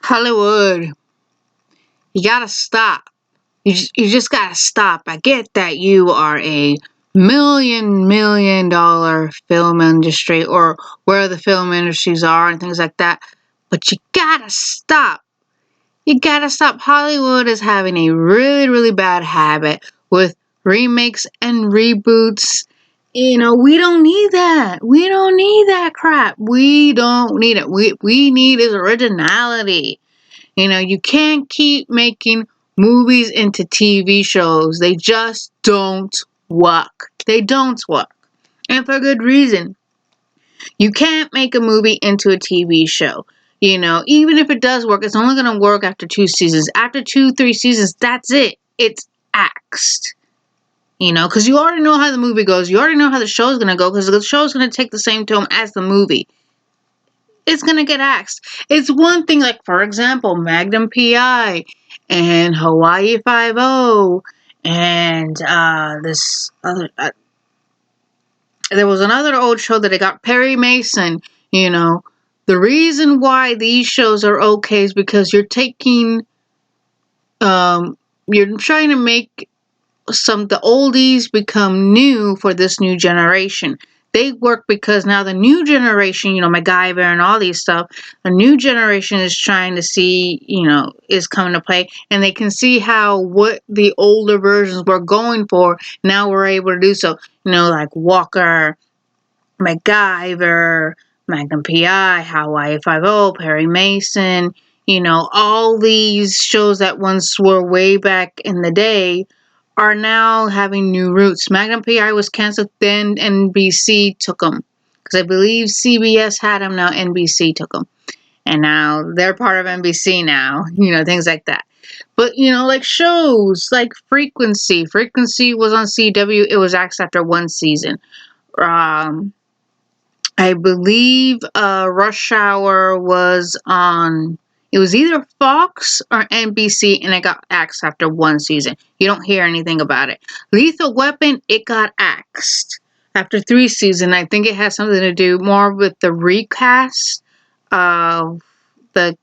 Hollywood, you gotta stop. You just gotta stop. I get that you are a million dollar film industry or where the film industries are and things like that, but you gotta stop. You gotta stop. Hollywood is having a really bad habit with remakes and reboots. We don't need that. We don't need that crap. We don't need it. We need is originality. You can't keep making movies into TV shows. They just don't work. They don't work. And for good reason. You can't make a movie into a TV show. Even if it does work, it's only going to work after 2 seasons. After 2, 3 seasons, that's it. It's axed. Because you already know how the movie goes. You already know how the show's going to go because the show's going to take the same tone as the movie. It's going to get axed. It's one thing, like, for example, Magnum P.I. and Hawaii Five-0 and this other... there was another old show that I got, Perry Mason. The reason why these shows are okay is because you're taking... you're trying to make the oldies become new for this new generation. They work because now the new generation, MacGyver and all these stuff, the new generation is trying to see, is coming to play, and they can see how what the older versions were going for, now we're able to do so. Like Walker, MacGyver, Magnum P.I., Hawaii Five-0, Perry Mason, all these shows that once were way back in the day are now having new roots. Magnum P.I. was canceled, then NBC took them. Because I believe CBS had them, now NBC took them. And now they're part of NBC now, things like that. But, like shows, like Frequency. Frequency was on CW, it was axed after 1 season. I believe Rush Hour was on... It was either Fox or NBC, and it got axed after 1 season. You don't hear anything about it. Lethal Weapon, it got axed after 3 seasons. I think it has something to do more with the recast of the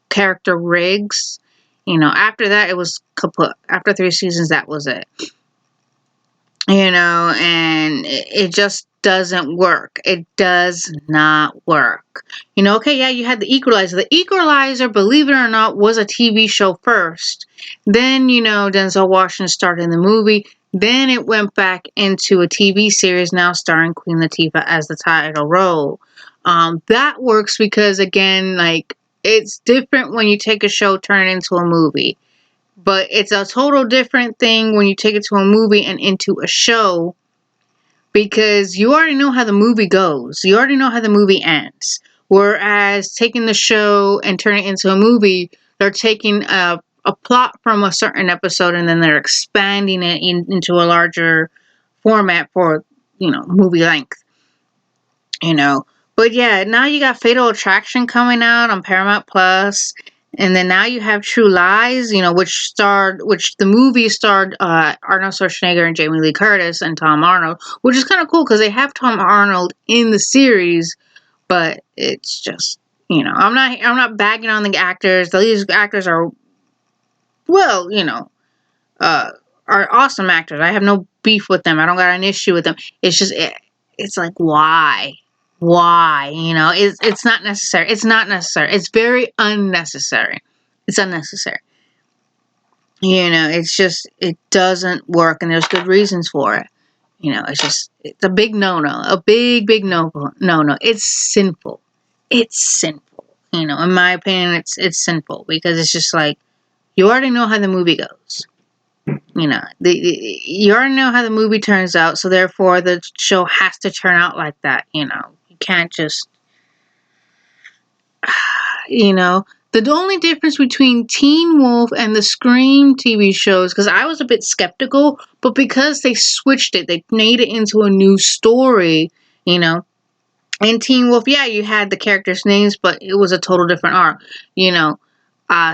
character Riggs. After that, it was kaput. After 3 seasons, that was it. And it just doesn't work. It does not work. Okay, yeah, you had The Equalizer. The Equalizer, believe it or not, was a TV show first. Then, Denzel Washington starred in the movie. Then it went back into a TV series now starring Queen Latifah as the title role. That works because, again, like, it's different when you take a show, turn it into a movie. But it's a total different thing when you take it to a movie and into a show, because you already know how the movie goes. You already know how the movie ends. Whereas taking the show and turning it into a movie, they're taking a plot from a certain episode and then they're expanding it into a larger format for, movie length. But yeah, now you got Fatal Attraction coming out on Paramount Plus. And then now you have True Lies, which the movie starred Arnold Schwarzenegger and Jamie Lee Curtis and Tom Arnold, which is kind of cool because they have Tom Arnold in the series, but it's just, I'm not bagging on the actors. These actors are, well, are awesome actors. I have no beef with them. I don't got an issue with them. It's just, it's like, why? It's not necessary. It's not necessary. It's very unnecessary. It's unnecessary. It's just, it doesn't work, and there's good reasons for it. It's a big no-no. A big no-no. It's sinful. It's sinful. In my opinion, it's sinful, because it's just like, you already know how the movie goes. You already know how the movie turns out, so therefore the show has to turn out like that. You can't just, the only difference between Teen Wolf and the Scream TV shows, because I was a bit skeptical, but because they switched it, they made it into a new story, in Teen Wolf, yeah, you had the characters' names, but it was a total different arc,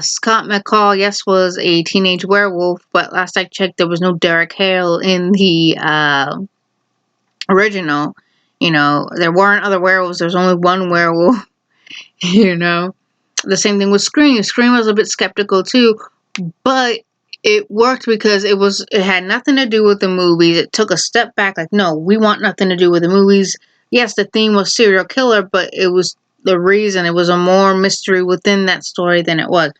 Scott McCall, yes, was a teenage werewolf, but last I checked, there was no Derek Hale in the original. There weren't other werewolves. There's only one werewolf, The same thing with Scream. Scream was a bit skeptical too, but it worked because it had nothing to do with the movies. It took a step back, like, no, we want nothing to do with the movies. Yes, the theme was serial killer, but it was the reason. It was a more mystery within that story than it was.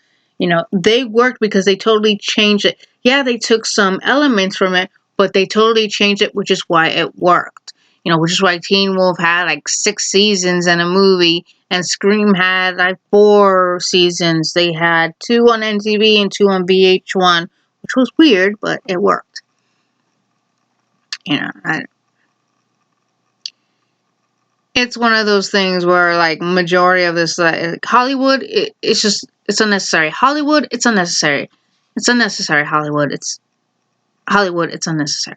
They worked because they totally changed it. Yeah, they took some elements from it, but they totally changed it, which is why it worked. Which is why Teen Wolf had like 6 seasons and a movie, and Scream had like 4 seasons. They had 2 on MTV and 2 on VH1, which was weird, but it worked. You know, I, it's one of those things where like majority of this Hollywood, it's unnecessary. Hollywood, it's unnecessary. It's unnecessary. Hollywood, it's unnecessary.